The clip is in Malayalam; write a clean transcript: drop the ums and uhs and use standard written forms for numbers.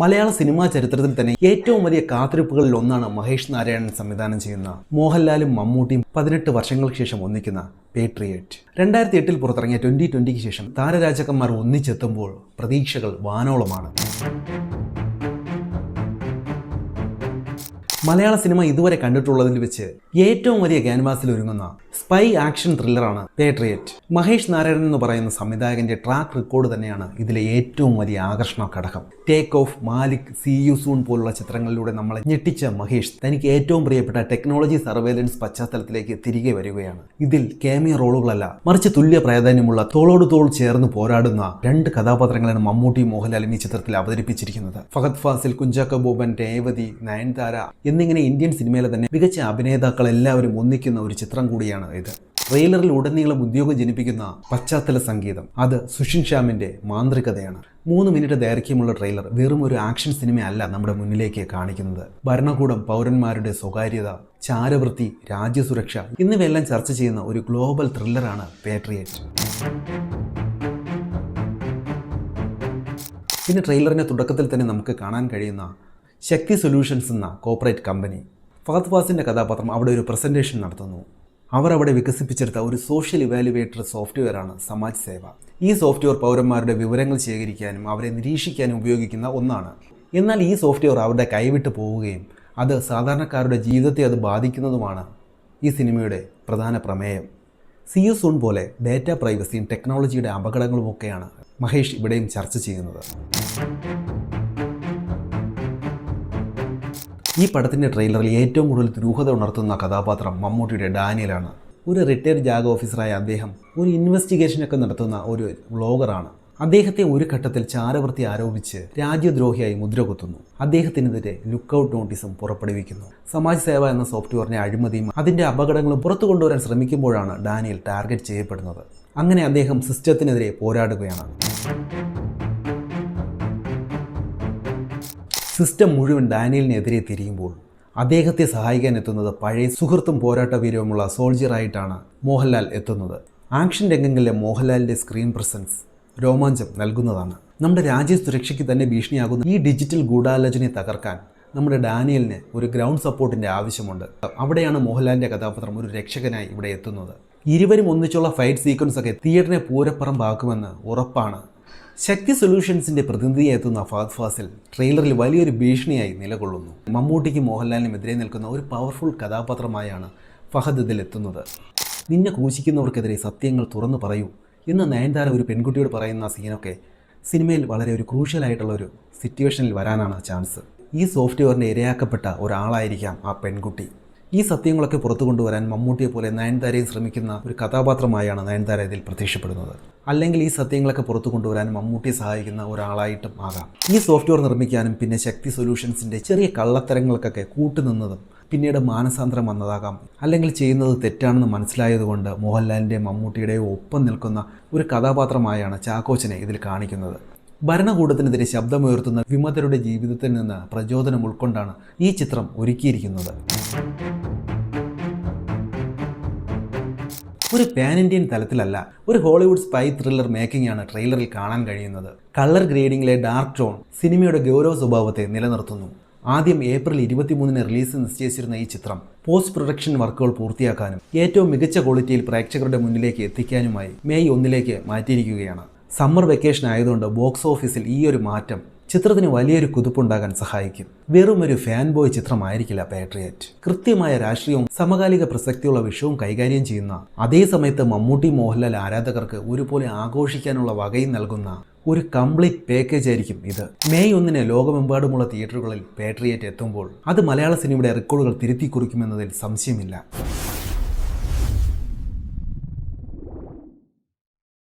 മലയാള സിനിമാ ചരിത്രത്തിൽ തന്നെ ഏറ്റവും വലിയ കാത്തിരിപ്പുകളിൽ ഒന്നാണ് മഹേഷ് നാരായണൻ സംവിധാനം ചെയ്യുന്ന മോഹൻലാലും മമ്മൂട്ടിയും 18 വർഷങ്ങൾക്ക് ശേഷം ഒന്നിക്കുന്ന പേട്രിയറ്റ്. 2008 പുറത്തിറങ്ങിയ 2020 ശേഷം താരരാജാക്കന്മാർ ഒന്നിച്ചെത്തുമ്പോൾ പ്രതീക്ഷകൾ വാനോളമാണ്. മലയാള സിനിമ ഇതുവരെ കണ്ടിട്ടുള്ളതിൽ വെച്ച് ഏറ്റവും വലിയ ക്യാൻവാസിൽ ഒരുങ്ങുന്ന സ്പൈ ആക്ഷൻ ത്രില്ലറാണ് പേട്രിയറ്റ്. മഹേഷ് നാരായണൻ എന്ന് പറയുന്ന സംവിധായകന്റെ ട്രാക്ക് റെക്കോർഡ് തന്നെയാണ് ഇതിലെ ഏറ്റവും വലിയ ആകർഷണ ഘടകം. Take off, Malik, see you soon പോലുള്ള ചിത്രങ്ങളിലൂടെ നമ്മളെ ഞെട്ടിച്ച മഹേഷ് തനിക്ക് ഏറ്റവും പ്രിയപ്പെട്ട ടെക്നോളജി സർവേലൻസ് പശ്ചാത്തലത്തിലേക്ക് തിരികെ വരികയാണ്. ഇതിൽ ക്യാമിയോ റോളുകളല്ല, മറിച്ച് തുല്യ പ്രാധാന്യമുള്ള തോളോട് തോൾ ചേർന്ന് പോരാടുന്ന 2 കഥാപാത്രങ്ങളാണ് മമ്മൂട്ടി മോഹൻലാലും ഈ ചിത്രത്തിൽ അവതരിപ്പിച്ചിരിക്കുന്നത്. ഫഹദ് ഫാസിൽ, കുഞ്ചാക്കോ ബോബൻ, രേവതി, നയൻതാര എന്നിങ്ങനെ ഇന്ത്യൻ സിനിമയിലെ തന്നെ മികച്ച അഭിനേതാക്കൾ എല്ലാവരും ഒന്നിക്കുന്ന ഒരു ചിത്രം കൂടിയാണ് ഇത്. ട്രെയിലറിൽ ഉടനീളം ഉദ്യോഗം ജനിപ്പിക്കുന്ന പശ്ചാത്തല സംഗീതം അത് സുഷിൻ ശ്യാമിന്റെ മാന്ത്രികതയാണ്. 3 മിനിറ്റ് ദൈർഘ്യമുള്ള ട്രെയിലർ വെറും ഒരു ആക്ഷൻ സിനിമയല്ല നമ്മുടെ മുന്നിലേക്ക് കാണിക്കുന്നത്. ഭരണകൂടം, പൗരന്മാരുടെ സ്വകാര്യത, ചാരവൃത്തി, രാജ്യസുരക്ഷ എന്നിവയെല്ലാം ചർച്ച ചെയ്യുന്ന ഒരു ഗ്ലോബൽ ത്രില്ലറാണ് പേട്രിയറ്റ്. പിന്നെ ട്രെയിലറിന്റെ തുടക്കത്തിൽ തന്നെ നമുക്ക് കാണാൻ കഴിയുന്ന ശക്തി സൊല്യൂഷൻസ് എന്ന കോർപ്പറേറ്റ് കമ്പനി. ഫഹദ് ഫാസിൻ്റെ കഥാപാത്രം അവിടെ ഒരു പ്രസൻറ്റേഷൻ നടത്തുന്നു. അവർ അവിടെ വികസിപ്പിച്ചെടുത്ത ഒരു സോഷ്യൽ ഇവാലുവേറ്റർ സോഫ്റ്റ്വെയറാണ് സമാജ് സേവ. ഈ സോഫ്റ്റ്വെയർ പൗരന്മാരുടെ വിവരങ്ങൾ ശേഖരിക്കാനും അവരെ നിരീക്ഷിക്കാനും ഉപയോഗിക്കുന്ന ഒന്നാണ്. എന്നാൽ ഈ സോഫ്റ്റ്വെയർ അവരുടെ കൈവിട്ട് പോവുകയും അത് സാധാരണക്കാരുടെ ജീവിതത്തെ അത് ബാധിക്കുന്നതുമാണ് ഈ സിനിമയുടെ പ്രധാന പ്രമേയം. സീ യു സൂൺ പോലെ ഡേറ്റ പ്രൈവസിയും ടെക്നോളജിയുടെ അപകടങ്ങളുമൊക്കെയാണ് മഹേഷ് ഇവിടെയും ചർച്ച ചെയ്യുന്നത്. ഈ പടത്തിൻ്റെ ട്രെയിലറിൽ ഏറ്റവും കൂടുതൽ ദുരൂഹത ഉണർത്തുന്ന കഥാപാത്രം മമ്മൂട്ടിയുടെ ഡാനിയലാണ്. ഒരു റിട്ടയർഡ് ജാഗ് ഓഫീസറായ അദ്ദേഹം ഒരു ഇൻവെസ്റ്റിഗേഷനൊക്കെ നടത്തുന്ന ഒരു വ്ളോഗറാണ്. അദ്ദേഹത്തെ ഒരു ഘട്ടത്തിൽ ചാരവൃത്തി ആരോപിച്ച് രാജ്യദ്രോഹിയായി മുദ്രകുത്തുന്നു. അദ്ദേഹത്തിനെതിരെ ലുക്കൌട്ട് നോട്ടീസും പുറപ്പെടുവിക്കുന്നു. സമാജ് സേവ എന്ന സോഫ്റ്റ്വെയറിന്റെ അഴിമതിയും അതിൻ്റെ അപകടങ്ങളും പുറത്തു കൊണ്ടുവരാൻ ശ്രമിക്കുമ്പോഴാണ് ഡാനിയൽ ടാർഗറ്റ് ചെയ്യപ്പെടുന്നത്. അങ്ങനെ അദ്ദേഹം സിസ്റ്റത്തിനെതിരെ പോരാടുകയാണ്. സിസ്റ്റം മുഴുവൻ ഡാനിയലിനെതിരെ തിരിയുമ്പോൾ അദ്ദേഹത്തെ സഹായിക്കാൻ എത്തുന്നത് പഴയ സുഹൃത്തും പോരാട്ട വീര്യവുമുള്ള സോൾജിയറായിട്ടാണ് മോഹൻലാൽ എത്തുന്നത്. ആക്ഷൻ രംഗങ്ങളിലെ മോഹൻലാലിൻ്റെ സ്ക്രീൻ പ്രസൻസ് രോമാഞ്ചം നൽകുന്നതാണ്. നമ്മുടെ രാജ്യ സുരക്ഷയ്ക്ക് തന്നെ ഭീഷണിയാകുന്ന ഈ ഡിജിറ്റൽ ഗൂഢാലോചനയെ തകർക്കാൻ നമ്മുടെ ഡാനിയലിന് ഒരു ഗ്രൗണ്ട് സപ്പോർട്ടിൻ്റെ ആവശ്യമുണ്ട്. അവിടെയാണ് മോഹൻലാലിൻ്റെ കഥാപാത്രം ഒരു രക്ഷകനായി ഇവിടെ എത്തുന്നത്. ഇരുവരും ഒന്നിച്ചുള്ള ഫൈറ്റ് സീക്വൻസ് ഒക്കെ തിയേറ്ററിനെ പൂരപ്പുറമ്പാക്കുമെന്ന് ഉറപ്പാണ്. ശക്തി സൊല്യൂഷൻസിന്റെ പ്രതിനിധിയായി എത്തുന്ന ഫഹദ് ഫാസിൽ ട്രെയിലറിൽ വലിയൊരു ഭീഷണിയായി നിലകൊള്ളുന്നു. മമ്മൂട്ടിക്കും മോഹൻലാലിനും എതിരെ നിൽക്കുന്ന ഒരു പവർഫുൾ കഥാപാത്രമായാണ് ഫഹദ് ഇതിൽ എത്തുന്നത്. നിന്നെ ക്രൂശിക്കുന്നവർക്കെതിരെ സത്യങ്ങൾ തുറന്നു പറയൂ എന്ന് നയൻതാര ഒരു പെൺകുട്ടിയോട് പറയുന്ന സീനൊക്കെ സിനിമയിൽ വളരെ ഒരു ക്രൂഷ്യലായിട്ടുള്ള ഒരു സിറ്റുവേഷനിൽ വരാനാണ് ചാൻസ്. ഈ സോഫ്റ്റ്വെയറിൻ്റെ ഇരയാക്കപ്പെട്ട ഒരാളായിരിക്കാം ആ പെൺകുട്ടി. ഈ സത്യങ്ങളൊക്കെ പുറത്തു കൊണ്ടുവരാൻ മമ്മൂട്ടിയെ പോലെ നയൻതാരയും ശ്രമിക്കുന്ന ഒരു കഥാപാത്രമായാണ് നയൻതാര ഇതിൽ പ്രത്യക്ഷപ്പെടുന്നത്. അല്ലെങ്കിൽ ഈ സത്യങ്ങളൊക്കെ പുറത്തു കൊണ്ടുവരാൻ മമ്മൂട്ടിയെ സഹായിക്കുന്ന ഒരാളായിട്ടും ആകാം. ഈ സോഫ്റ്റ്വെയർ നിർമ്മിക്കാനും പിന്നെ ശക്തി സൊല്യൂഷൻസിൻ്റെ ചെറിയ കള്ളത്തരങ്ങൾക്കൊക്കെ കൂട്ടുനിന്നതും പിന്നീട് മാനസാന്തരം വന്നതാകാം. അല്ലെങ്കിൽ ചെയ്യുന്നത് തെറ്റാണെന്ന് മനസ്സിലായതുകൊണ്ട് മോഹൻലാലിൻ്റെയും മമ്മൂട്ടിയുടെയും ഒപ്പം നിൽക്കുന്ന ഒരു കഥാപാത്രമായാണ് ചാക്കോച്ചനെ ഇതിൽ കാണിക്കുന്നത്. ഭരണകൂടത്തിനെതിരെ ശബ്ദമുയർത്തുന്ന വിമതരുടെ ജീവിതത്തിൽ നിന്ന് പ്രചോദനം ഉൾക്കൊണ്ടാണ് ഈ ചിത്രം ഒരുക്കിയിരിക്കുന്നത്. ഒരു പാൻ ഇന്ത്യൻ തലത്തിലല്ല, ഒരു ഹോളിവുഡ് സ്പൈ ത്രില്ലർ മേക്കിംഗ് ആണ് ട്രെയിലറിൽ കാണാൻ കഴിയുന്നത്. കളർ ഗ്രേഡിംഗിലെ ഡാർക്ക് ടോൺ സിനിമയുടെ ഗൗരവ സ്വഭാവത്തെ നിലനിർത്തുന്നു. ആദ്യം ഏപ്രിൽ 23 റിലീസ് നിശ്ചയിച്ചിരുന്ന ഈ ചിത്രം പോസ്റ്റ് പ്രൊഡക്ഷൻ വർക്കുകൾ പൂർത്തിയാക്കാനും ഏറ്റവും മികച്ച ക്വാളിറ്റിയിൽ പ്രേക്ഷകരുടെ മുന്നിലേക്ക് എത്തിക്കാനുമായി മെയ് 1 മാറ്റിയിരിക്കുകയാണ്. സമ്മർ വെക്കേഷൻ ആയതുകൊണ്ട് ബോക്സ് ഓഫീസിൽ ഈ ഒരു മാറ്റം ചിത്രത്തിന് വലിയൊരു കുതിപ്പുണ്ടാകാൻ സഹായിക്കും. വെറും ഒരു ഫാൻ ബോയ് ചിത്രമായിരിക്കില്ല പേട്രിയറ്റ്. കൃത്യമായ രാഷ്ട്രീയവും സമകാലിക പ്രസക്തിയുള്ള വിഷയവും കൈകാര്യം ചെയ്യുന്ന, അതേ സമയത്ത് മമ്മൂട്ടി മോഹൻലാൽ ആരാധകർക്ക് ഒരുപോലെ ആഘോഷിക്കാനുള്ള വകയും നൽകുന്ന ഒരു കംപ്ലീറ്റ് പാക്കേജ് ആയിരിക്കും ഇത്. മെയ് 1 ലോകമെമ്പാടുമുള്ള തിയേറ്ററുകളിൽ പേട്രിയറ്റ് എത്തുമ്പോൾ അത് മലയാള സിനിമയുടെ റെക്കോർഡുകൾ തിരുത്തി കുറിക്കുമെന്നതിൽ സംശയമില്ല.